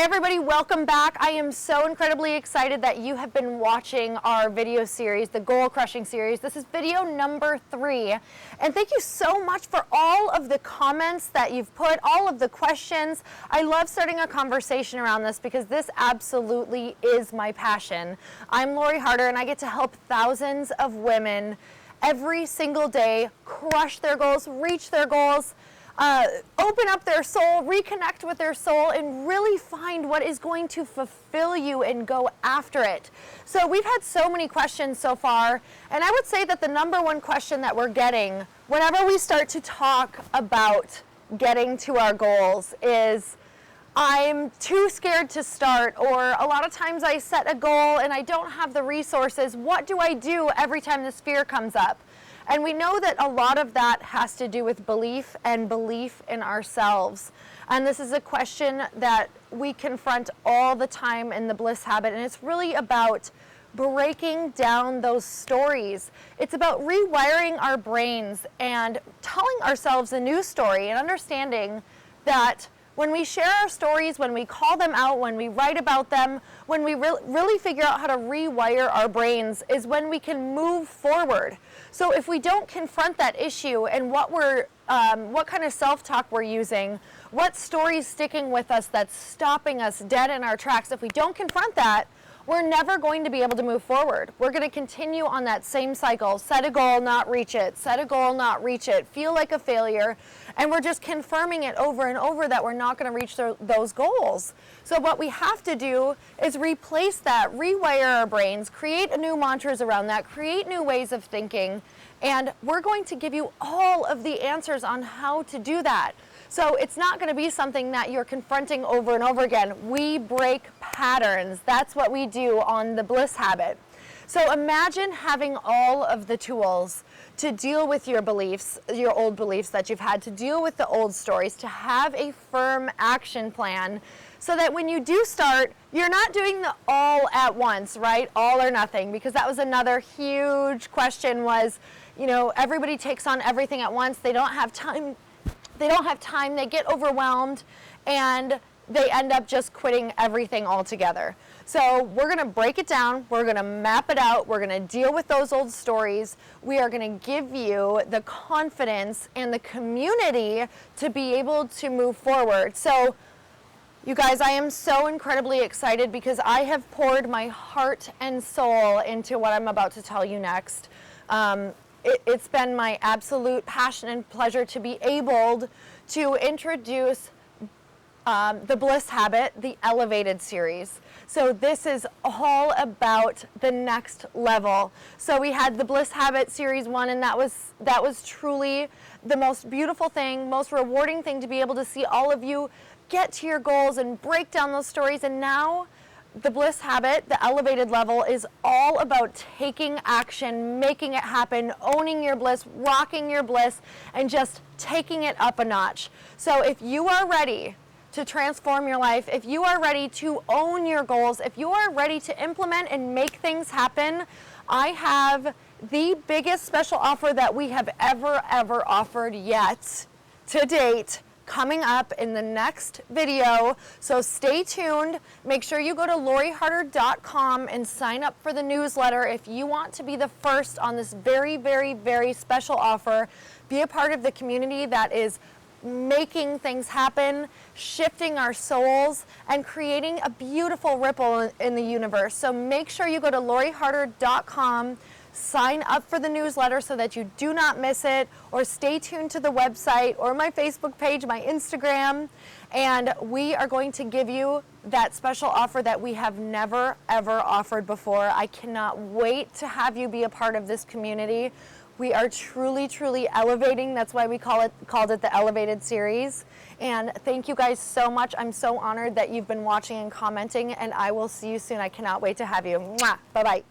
Hey everybody, welcome back. I am so incredibly excited that you have been watching our video series, the Goal Crushing series. This is video number 3. And thank you so much for all of the comments that you've put, all of the questions. I love starting a conversation around this because this absolutely is my passion. I'm Lori Harder and I get to help thousands of women every single day crush their goals, reach their goals, open up their soul, reconnect with their soul, and really find what is going to fulfill you and go after it. So we've had so many questions so far, and I would say that the number one question that we're getting whenever we start to talk about getting to our goals is, I'm too scared to start, or a lot of times I set a goal and I don't have the resources. What do I do every time this fear comes up? And we know that a lot of that has to do with belief and belief in ourselves. And this is a question that we confront all the time in the Bliss Habit. And it's really about breaking down those stories. It's about rewiring our brains and telling ourselves a new story and understanding that when we share our stories, when we call them out, when we write about them, when we really figure out how to rewire our brains is when we can move forward. So if we don't confront that issue and what kind of self-talk we're using, what story's sticking with us that's stopping us dead in our tracks, if we don't confront that, we're never going to be able to move forward. We're going to continue on that same cycle. Set a goal, not reach it. Set a goal, not reach it. Feel like a failure. And we're just confirming it over and over that we're not going to reach those goals. So what we have to do is replace that, rewire our brains, create new mantras around that, create new ways of thinking. And we're going to give you all of the answers on how to do that. So it's not going to be something that you're confronting over and over again. We break patterns. That's what we do on the Bliss Habit. So imagine having all of the tools to deal with your beliefs, your old beliefs that you've had, to deal with the old stories, to have a firm action plan so that when you do start, you're not doing the all at once, right? All or nothing, because that was another huge question was, you know, everybody takes on everything at once. They don't have time. They get overwhelmed, and they end up just quitting everything altogether. So we're going to break it down, we're going to map it out, we're going to deal with those old stories, we are going to give you the confidence and the community to be able to move forward. So you guys, I am so incredibly excited because I have poured my heart and soul into what I'm about to tell you next. It's been my absolute passion and pleasure to be able to introduce the Bliss Habit, the Elevated series. So this is all about the next level. So we had the Bliss Habit series 1, and that was truly the most beautiful thing, most rewarding thing to be able to see all of you get to your goals and break down those stories. And now the Bliss Habit, the elevated level, is all about taking action, making it happen, owning your bliss, rocking your bliss, and just taking it up a notch. So if you are ready to transform your life, if you are ready to own your goals, if you are ready to implement and make things happen, I have the biggest special offer that we have ever offered yet to date, coming up in the next video. So stay tuned. Make sure you go to loriharder.com and sign up for the newsletter if you want to be the first on this very special offer. Be a part of the community that is making things happen, shifting our souls, and creating a beautiful ripple in the universe. So make sure you go to loriharder.com, sign up for the newsletter so that you do not miss it, or stay tuned to the website or my Facebook page, my Instagram, and we are going to give you that special offer that we have never ever offered before. I cannot wait to have you be a part of this community. We are truly elevating. That's why we called it the Elevated series. And thank you guys so much. I'm so honored that you've been watching and commenting, and I will see you soon. I cannot wait to have you. Mwah. Bye-bye.